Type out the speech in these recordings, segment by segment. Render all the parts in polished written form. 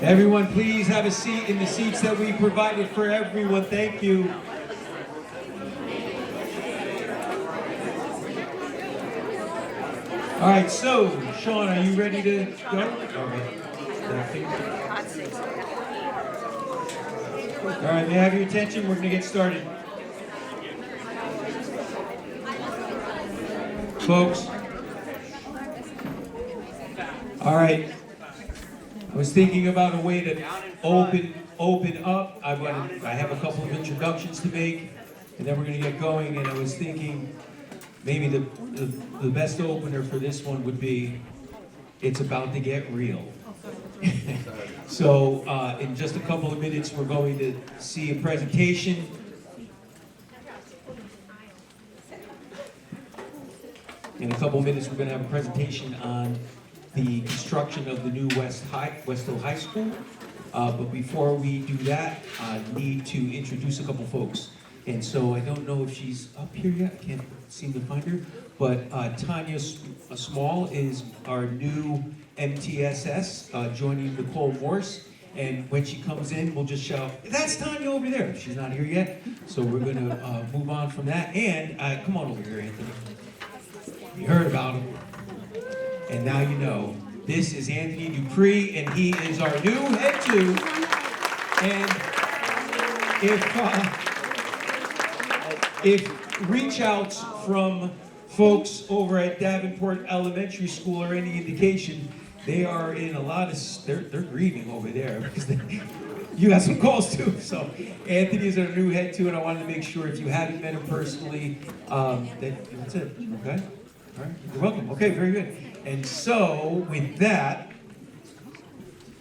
Everyone, please have a seat in the seats that we provided for everyone. Thank you. All right, so, Sean, are you ready to go? All right, may I have your attention? We're going to get started. Folks. All right. I was thinking about a way to open up. I have a couple of introductions to make, and then we're going to get going. And I was thinking maybe the best opener for this one would be, it's about to get real. So in just a couple of minutes, we're going to see a presentation. In a couple of minutes, we're going to have a presentation on the construction of the new Westhill High School. But before we do that, I need to introduce a couple folks. And so I don't know if she's up here yet. I can't seem to find her. But Tanya Small is our new MTSS, joining Nicole Morse. And when she comes in, we'll just shout, "That's Tanya over there." She's not here yet. So we're going to move on from that. And come on over here, Anthony. You heard about him. And now you know. This is Anthony Dupree, and he is our new head two. And if reach outs from folks over at Davenport Elementary School are any indication, they are in a lot of, they're grieving over there because you got some calls too. So Anthony is our new head two, and I wanted to make sure if you haven't met him personally, that's it, okay? All right, you're welcome. Okay, very good. And so, with that,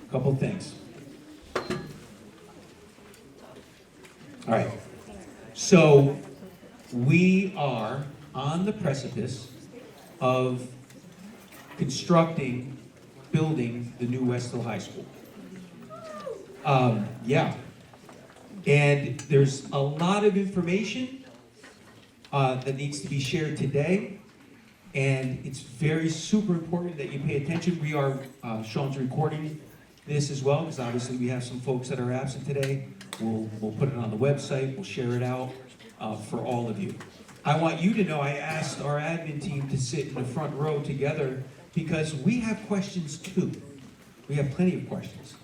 a couple things. All right. So, we are on the precipice of building the new Westhill High School. Yeah. And there's a lot of information that needs to be shared today. And it's super important that you pay attention. We are, Sean's recording this as well, because obviously we have some folks that are absent today. We'll put it on the website, we'll share it out for all of you. I want you to know I asked our admin team to sit in the front row together because we have questions too. We have plenty of questions.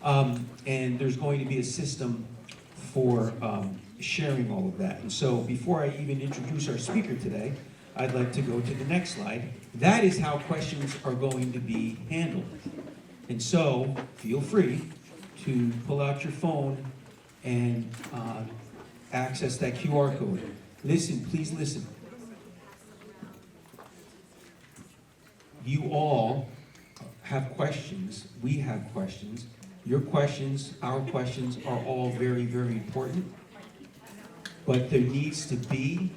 And there's going to be a system for sharing all of that. And so before I even introduce our speaker today, I'd like to go to the next slide. That is how questions are going to be handled. And so, feel free to pull out your phone and access that QR code. Listen, please listen. You all have questions. We have questions. Your questions, our questions are all very, very important. But there needs to be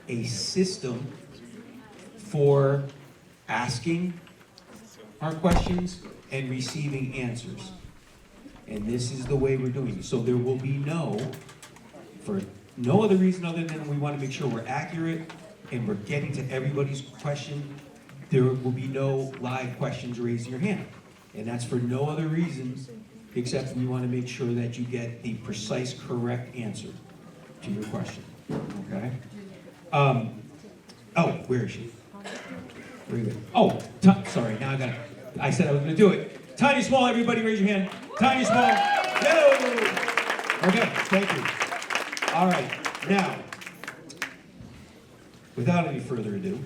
a system for asking our questions and receiving answers. And this is the way we're doing it. So there will be for no other reason other than we want to make sure we're accurate and we're getting to everybody's question, there will be no live questions raising your hand. And that's for no other reasons except we want to make sure that you get the precise, correct answer to your question. Okay? Where is she? Very good. Sorry, now I said I was going to do it. Tanya Small, everybody raise your hand. Tanya Small. Yo! Okay, thank you. All right, now, without any further ado,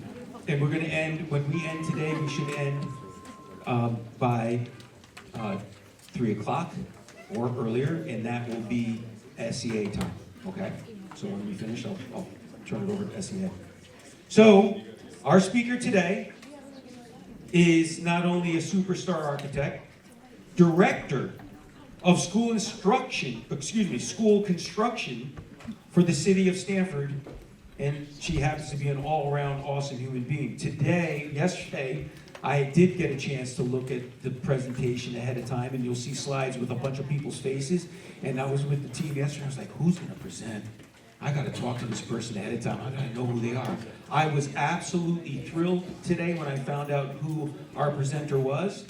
and we're going to end, when we end today, we should end by 3 o'clock or earlier, and that will be SEA time, okay? So when we finish, I'll turn it over to SEA. So, our speaker today is not only a superstar architect, director of school construction for the City of Stamford, and she happens to be an all-around awesome human being. Yesterday, I did get a chance to look at the presentation ahead of time, and you'll see slides with a bunch of people's faces, and I was with the team yesterday, I was like, who's gonna present? I gotta talk to this person ahead of time, I gotta know who they are. I was absolutely thrilled today when I found out who our presenter was.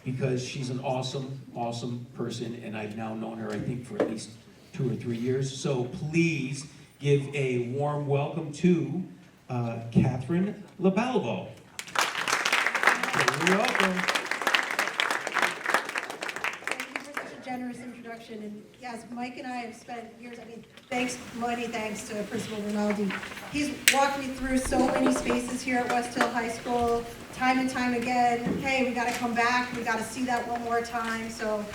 because she's an awesome, awesome person, and I've now known her, I think, for at least 2 or 3 years. So please give a warm welcome to Catherine LaBalvo. You're welcome. Thank you for such a generous introduction. And yes, Mike and I have spent years, thanks to Principal Rinaldi. He's walked me through so many spaces here at Westhill High School, time and time again. Hey, we got to come back. We got to see that one more time. So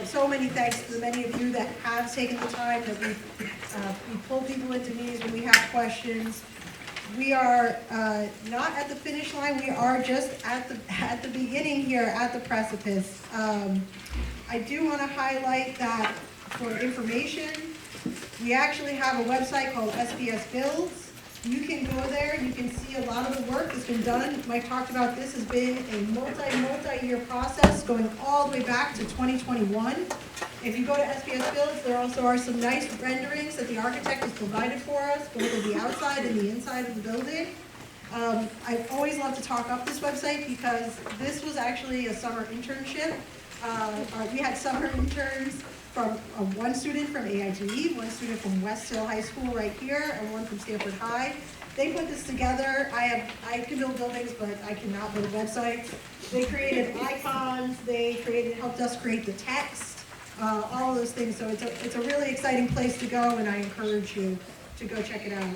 so many thanks to the many of you that have taken the time, that we pull people into meetings when we have questions. We are not at the finish line. We are just at the beginning here, at the precipice. I do want to highlight that for information, we actually have a website called SBS Builds. You can go there, you can see a lot of the work that's been done. Mike talked about this has been a multi-year process going all the way back to 2021. If you go to SBS Builds, there also are some nice renderings that the architect has provided for us, both of the outside and the inside of the building. I always love to talk up this website because this was actually a summer internship. We had summer interns from one student from AITE, one student from Westhill High School right here, and one from Stamford High. They put this together. I can build buildings, but I cannot build websites. They created icons. They helped us create the text, all of those things. So it's a really exciting place to go, and I encourage you to go check it out.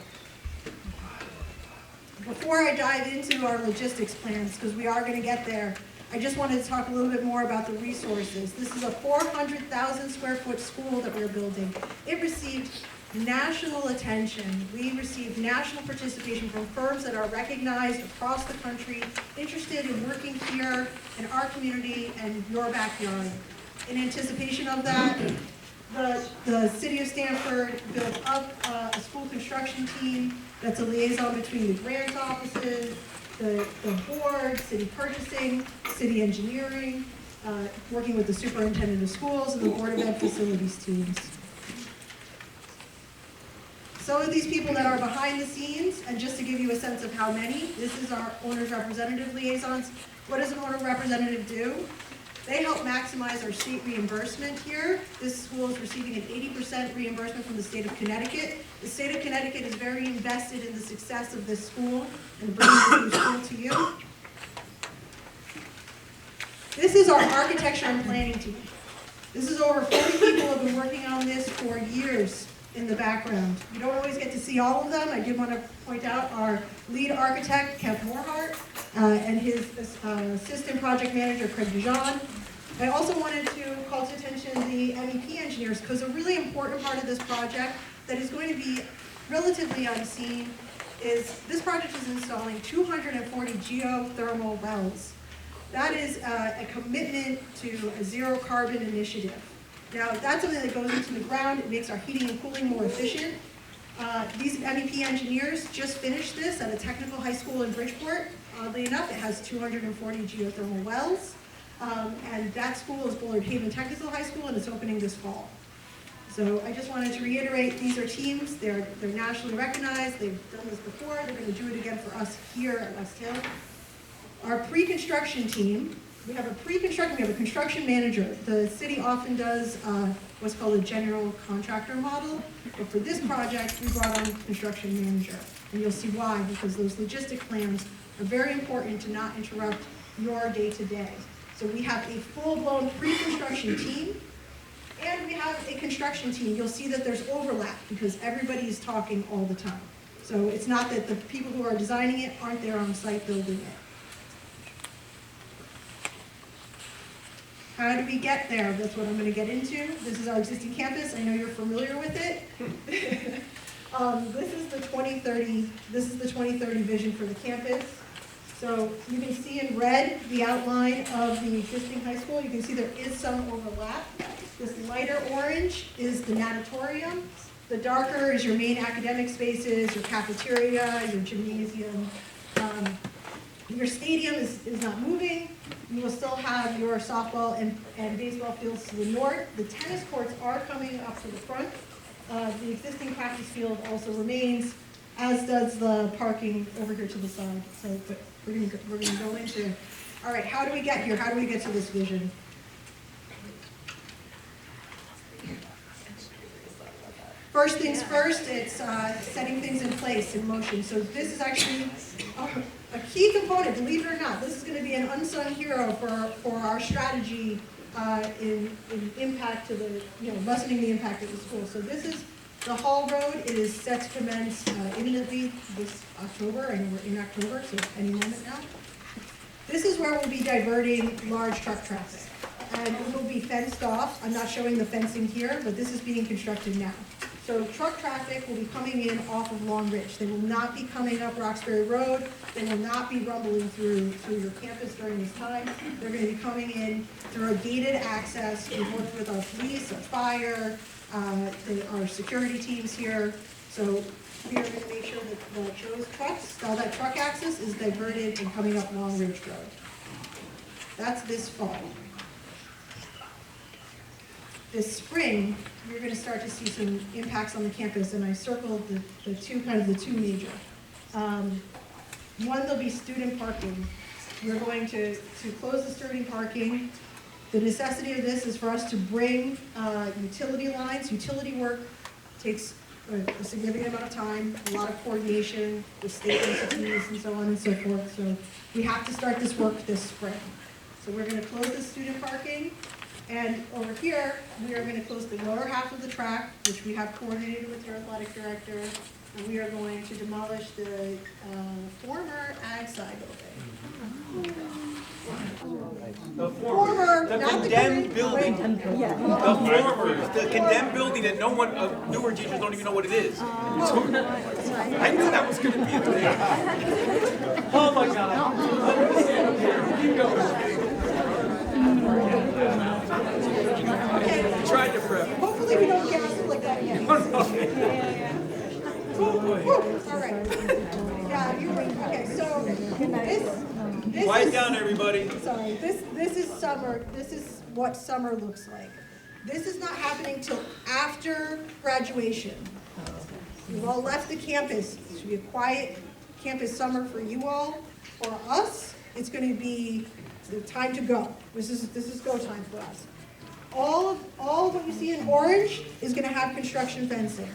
Before I dive into our logistics plans, because we are going to get there, I just wanted to talk a little bit more about the resources. This is a 400,000 square foot school that we're building. It received national attention. We received national participation from firms that are recognized across the country, interested in working here in our community and your backyard. In anticipation of that, the City of Stamford built up a school construction team that's a liaison between the grant offices, the board, city purchasing, city engineering, working with the superintendent of schools and the Board of Ed facilities teams. Some of these people that are behind the scenes, and just to give you a sense of how many, this is our owner's representative liaisons. What does an owner representative do? They help maximize our state reimbursement here. This school is receiving an 80% reimbursement from the State of Connecticut. The State of Connecticut is very invested in the success of this school and bringing this new school to you. This is our architecture and planning team. This is over 40 people who have been working on this for years in the background. You don't always get to see all of them. I did want to point out our lead architect, Kev Morhart, and his assistant project manager, Craig Dijon. I also wanted to call to attention the MEP engineers, because a really important part of this project that is going to be relatively unseen is this project is installing 240 geothermal wells. That is a commitment to a zero carbon initiative. Now, that's something that goes into the ground. It makes our heating and cooling more efficient. These MEP engineers just finished this at a technical high school in Bridgeport. Oddly enough, it has 240 geothermal wells. And that school is Bullard Haven Technical High School, and it's opening this fall. So I just wanted to reiterate, these are teams. They're nationally recognized. They've done this before. They're going to do it again for us here at Westhill. Our pre-construction team, we have a construction manager. The city often does what's called a general contractor model, but for this project, we brought on a construction manager. And you'll see why, because those logistic plans are very important to not interrupt your day-to-day. So we have a full-blown pre-construction team, and we have a construction team. You'll see that there's overlap because everybody is talking all the time. So it's not that the people who are designing it aren't there on site building it. How did we get there? That's what I'm going to get into. This is our existing campus. I know you're familiar with it. This is the 2030. This is the 2030 vision for the campus. So you can see in red the outline of the existing high school. You can see there is some overlap. This lighter orange is the natatorium. The darker is your main academic spaces, your cafeteria, your gymnasium. Your stadium is not moving. You will still have your softball and baseball fields to the north. The tennis courts are coming up to the front. The existing practice field also remains, as does the parking over here to the side. So but we're going to go into All right, how do we get here? How do we get to this vision? First things first, it's setting things in place, in motion. So this is actually a key component, believe it or not. This is going to be an unsung hero for our strategy in impact to the, lessening the impact of the school. So this is the Hall Road. It is set to commence imminently this October, and we're in October, so any moment now. This is where we'll be diverting large truck traffic. And it will be fenced off. I'm not showing the fencing here, but this is being constructed now. So truck traffic will be coming in off of Long Ridge. They will not be coming up Roxbury Road. They will not be rumbling through your campus during this time. They're going to be coming in through a gated access. We've worked with our police, our fire, our security teams here. So we are going to make sure that those trucks, all that truck access is diverted and coming up Long Ridge Road. That's this fall. This spring, you're going to start to see some impacts on the campus, and I circled the two major. One, there'll be student parking. We're going to close the student parking. The necessity of this is for us to bring utility lines. Utility work takes a significant amount of time, a lot of coordination with state entities and so on and so forth. So we have to start this work this spring. So we're going to close the student parking. And over here, we are going to close the lower half of the track, which we have coordinated with your athletic director. And we are going to demolish the former Ag Sci building. The condemned building. The condemned building that no one, newer teachers don't even know what it is. I knew that was going to be a thing. Oh my God. Okay. Tried to prep. Hopefully we don't gasp like that again. All right. Yeah, you're right. Okay, so this Quiet is, down, everybody. sorry, this is summer. This is what summer looks like. This is not happening till after graduation. You've all left the campus. It should be a quiet campus summer for you all. For us, it's going to be the time to go. This is go time for us. All of what you see in orange is going to have construction fencing.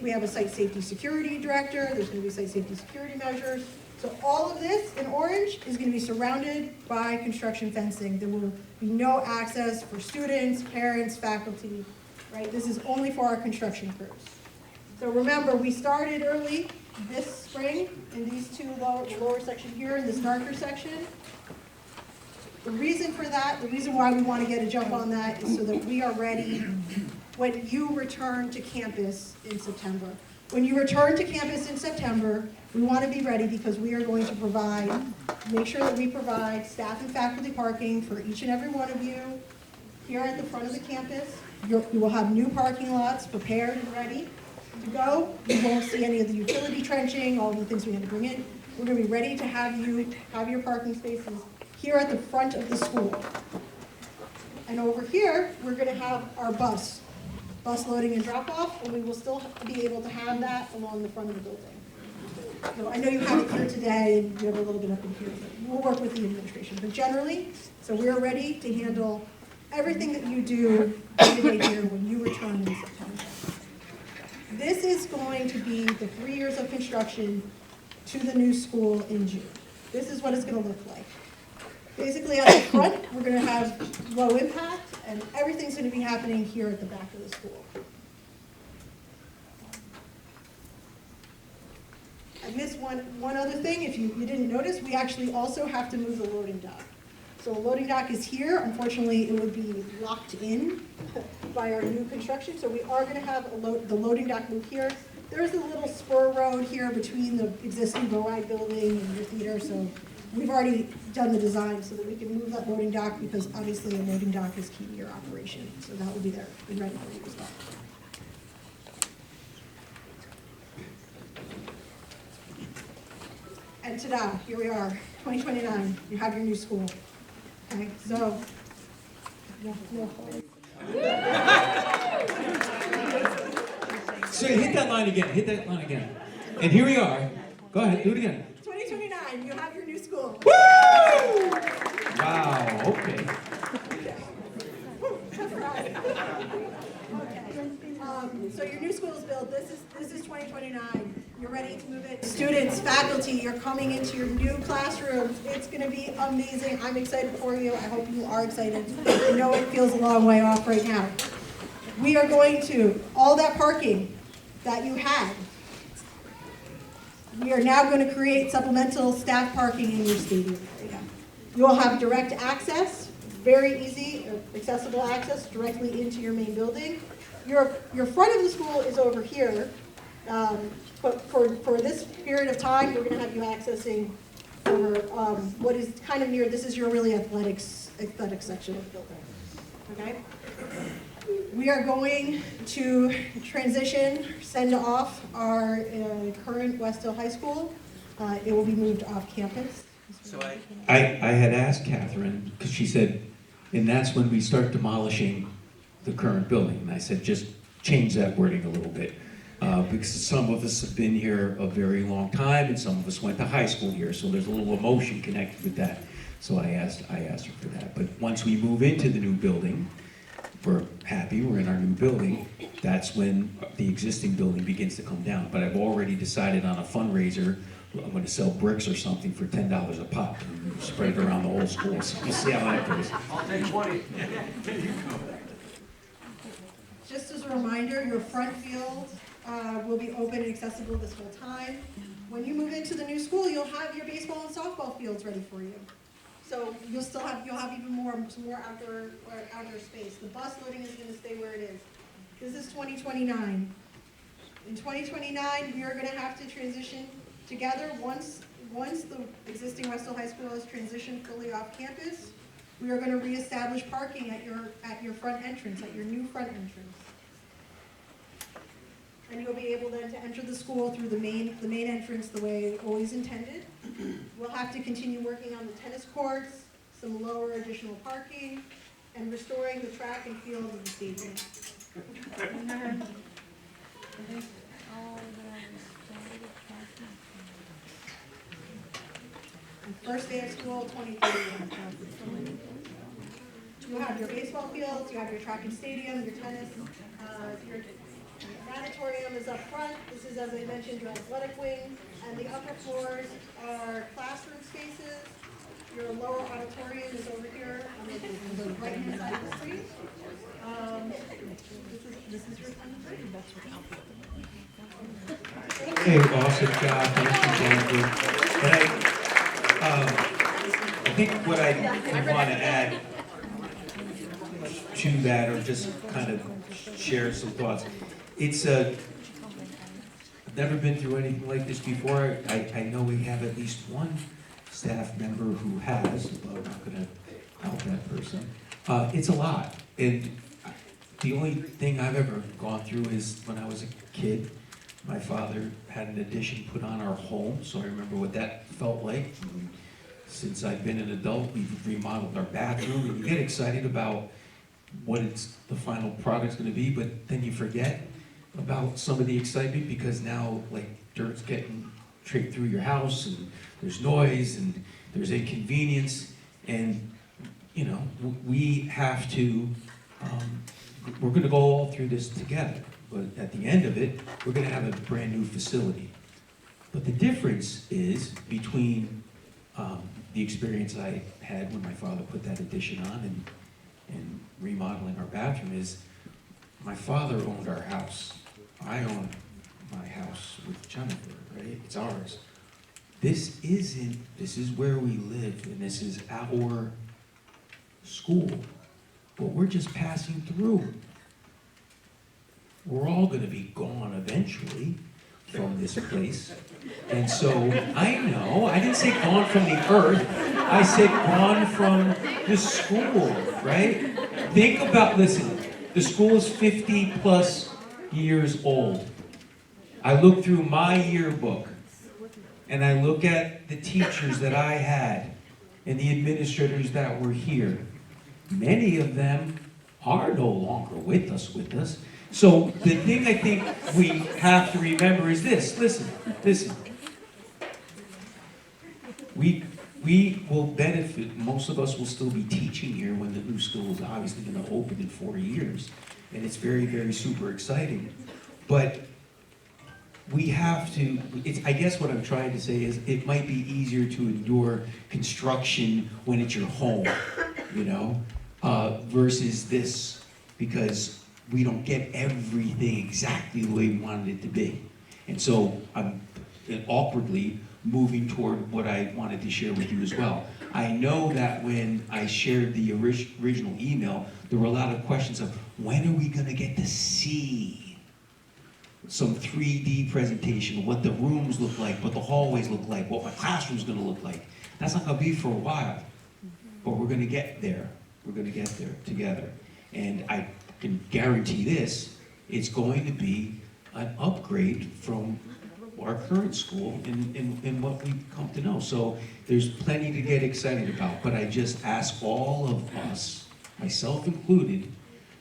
We have a site safety security director. There's going to be site safety security measures. So all of this in orange is going to be surrounded by construction fencing. There will be no access for students, parents, faculty, right? This is only for our construction crews. So remember, we started early this spring in these two lower section here in this darker section. The reason for that, the reason why we want to get a jump on that is so that we are ready when you return to campus in September. When you return to campus in September, we want to be ready because we are going to make sure that we provide staff and faculty parking for each and every one of you here at the front of the campus. You will have new parking lots prepared and ready to go. You won't see any of the utility trenching, all of the things we had to bring in. We're going to be ready to have you have your parking spaces here at the front of the school. And over here, we're going to have our bus loading and drop off, and we will still be able to have that along the front of the building. So I know you have it here today, and you have a little bit up in here, but we'll work with the administration. But generally, so we're ready to handle everything that you do today here when you return in September. This is going to be the 3 years of construction to the new school in June. This is what it's going to look like. Basically, at the front, we're going to have low impact, and everything's going to be happening here at the back of the school. I missed one other thing. If you didn't notice, we actually also have to move the loading dock. So a loading dock is here. Unfortunately, it would be locked in by our new construction. So we are going to have the loading dock move here. There's a little spur road here between the existing Boag building and your theater. So we've already done the design so that we can move that loading dock because obviously a loading dock is key to your operation. So that will be there and ready for you as well. And ta-da, here we are, 2029. You have your new school. Okay, so, So hit that line again, And here we are. Go ahead, do it again. 2029, you have your new school. Woo! Wow, okay. So your new school is built. This is 2029. You're ready to move in. Students, faculty, you're coming into your new classrooms. It's going to be amazing. I'm excited for you. I hope you are excited. I know it feels a long way off right now. We are going to, all that parking that you had, we are now going to create supplemental staff parking in your stadium area. You will have direct access, very easy, accessible access directly into your main building. Your front of the school is over here, but for this period of time, we're going to have you accessing over what is kind of near, this is your really athletic section of the building, okay? We are going to send off our current Westhill High School. It will be moved off campus. So I had asked Catherine, because she said, and that's when we start demolishing the current building. And I said, just change that wording a little bit. Because some of us have been here a very long time, and some of us went to high school here, so there's a little emotion connected with that. So I asked her for that. But once we move into the new building, we're happy, we're in our new building, that's when the existing building begins to come down. But I've already decided on a fundraiser, I'm going to sell bricks or something for $10 a pop and spread it around the whole school. So we'll see how that goes. I'll take 20. Just as a reminder, your front field will be open and accessible this whole time. When you move into the new school, you'll have your baseball and softball fields ready for you. So you'll have even some more outdoor space. The bus loading is going to stay where it is. This is 2029. In 2029, we are going to have to transition together. Once the existing Westhill High School is transitioned fully off campus, we are going to reestablish parking at your front entrance, at your new front entrance. And you'll be able then to enter the school through the main entrance the way always intended. We'll have to continue working on the tennis courts, some lower additional parking, and restoring the track and field of the stadium. First day of school, 2031. You have your baseball fields, you have your track and stadium, your tennis, your auditorium is up front. This is, as I mentioned, your athletic wing, and the upper floors are classroom spaces. Your lower auditorium is over here on the right-hand side of the street. This is your Hey, awesome job, thank you, Jennifer. And I think what I want to add to that, or just kind of share some thoughts. I've never been through anything like this before. I know we have at least one staff member who has, but I'm not going to help that person. It's a lot, and the only thing I've ever gone through is when I was a kid. My father had an addition put on our home, so I remember what that felt like. And since I've been an adult, we've remodeled our bathroom, and you get excited about what the final product's going to be, but then you forget about some of the excitement because now, like, dirt's getting straight through your house, and there's noise, and there's inconvenience, and you know, we have to. We're going to go all through this together, but at the end of it, we're going to have a brand new facility. But the difference is between the experience I had when my father put that addition on and remodeling our bathroom is my father owned our house. I own my house with Jennifer, right? It's ours. This is where we live, and this is our school. But we're just passing through. We're all going to be gone eventually from this place. And so, I know, I didn't say gone from the earth, I said gone from the school, right? Think about, listen, the school is 50 plus years old. I look through my yearbook, and I look at the teachers that I had, and the administrators that were here. Many of them are no longer with us. So the thing I think we have to remember is this. Listen. we will benefit, most of us will still be teaching here when the new school is obviously gonna open in 4 years. And it's very, very super exciting. But we have to, I guess what I'm trying to say is it might be easier to endure construction when it's your home, you know, versus this, because we don't get everything exactly the way we wanted it to be. And so I'm awkwardly moving toward what I wanted to share with you as well. I know that when I shared the original email, there were a lot of questions of when are we gonna get to see some 3D presentation of what the rooms look like, what the hallways look like, what my classroom's gonna look like. That's not gonna be for a while, but we're gonna get there. We're gonna get there together. And I can guarantee this, it's going to be an upgrade from our current school in what we've come to know. So there's plenty to get excited about, but I just ask all of us, myself included,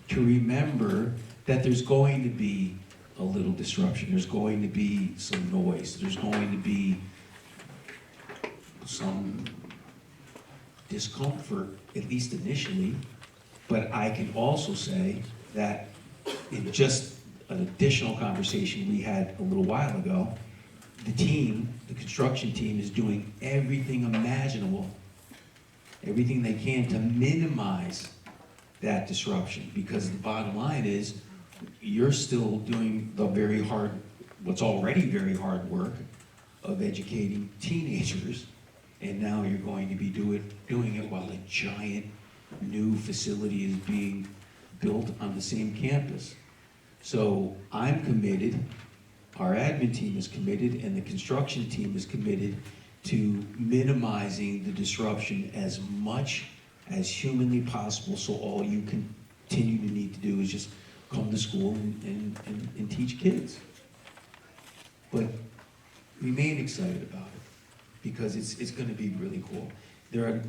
to remember that there's going to be a little disruption. There's going to be some noise. There's going to be some discomfort, at least initially. But I can also say that in just an additional conversation we had a little while ago, the team, the construction team, is doing everything imaginable, everything they can to minimize that disruption. Because the bottom line is, you're still doing the very hard, what's already very hard work of educating teenagers, and now you're going to be doing it while a giant new facility is being built on the same campus. So I'm committed, our admin team is committed, and the construction team is committed to minimizing the disruption as much as humanly possible, so all you continue to need to do is just come to school and teach kids. But remain excited about it, because it's gonna be really cool. There are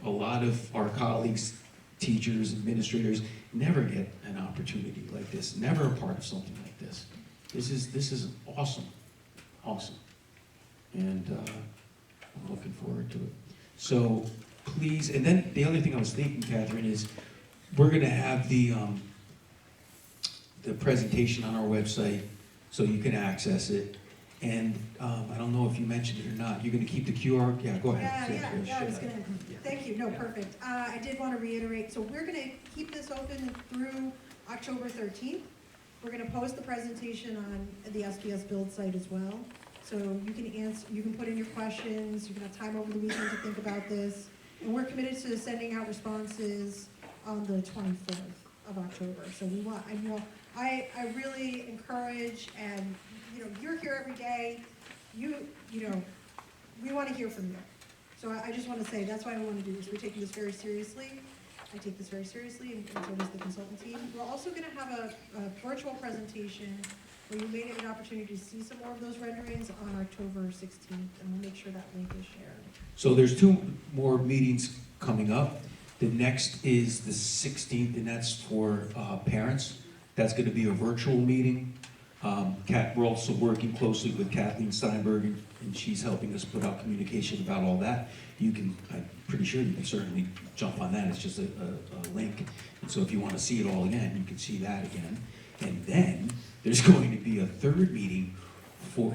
a lot of our colleagues, teachers, administrators, never get an opportunity like this, never a part of something like this. This is awesome, awesome. And I'm looking forward to it. So please, and then the other thing I was thinking, Catherine, is we're gonna have the presentation on our website so you can access it. And I don't know if you mentioned it or not, you're gonna keep the QR, yeah, go ahead. Yeah, I was gonna, thank you, no, perfect. I did wanna reiterate, so we're gonna keep this open through October 13th. We're gonna post the presentation on the SBS Build site as well. So you can answer, you can put in your questions, you can have time over the weekend to think about this. And we're committed to sending out responses on the 24th of October. So we want, I really encourage, and you know, you're here every day, you know, we want to hear from you. So I just want to say, that's why I want to do this. We're taking this very seriously. I take this very seriously, and so does the consultant team. We're also going to have a virtual presentation where you may get an opportunity to see some more of those renderings on October 16th, and we'll make sure that link is shared. So there's 2 more meetings coming up. The next is the 16th, and that's for parents. That's going to be a virtual meeting. We're also working closely with Kathleen Steinberg, and she's helping us put out communication about all that. I'm pretty sure you can certainly jump on that. It's just a link. And so if you want to see it all again, you can see that again. And then there's going to be a 3rd meeting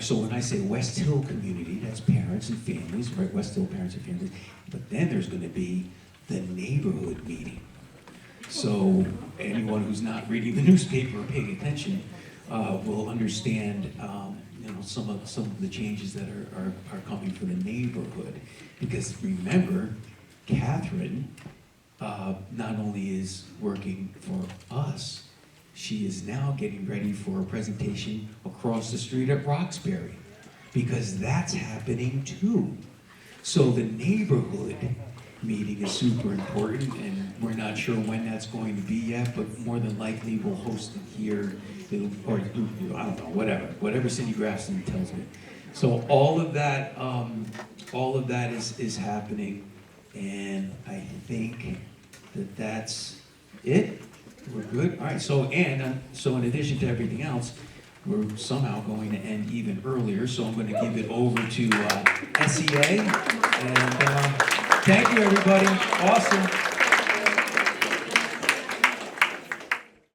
so when I say Westhill community, that's parents and families, right? Westhill parents and families. But then there's going to be the neighborhood meeting. So anyone who's not reading the newspaper or paying attention will understand some of the changes that are coming for the neighborhood. Because remember, Catherine not only is working for us, she is now getting ready for a presentation across the street at Roxbury, because that's happening too. So the neighborhood meeting is super important, and we're not sure when that's going to be yet, but more than likely we'll host it here, or I don't know, whatever Cindy Grafton tells me. So all of that is happening, and I think that's it. We're good. All right. So in addition to everything else, we're somehow going to end even earlier. So I'm going to give it over to SEA, and Thank you, everybody. Awesome.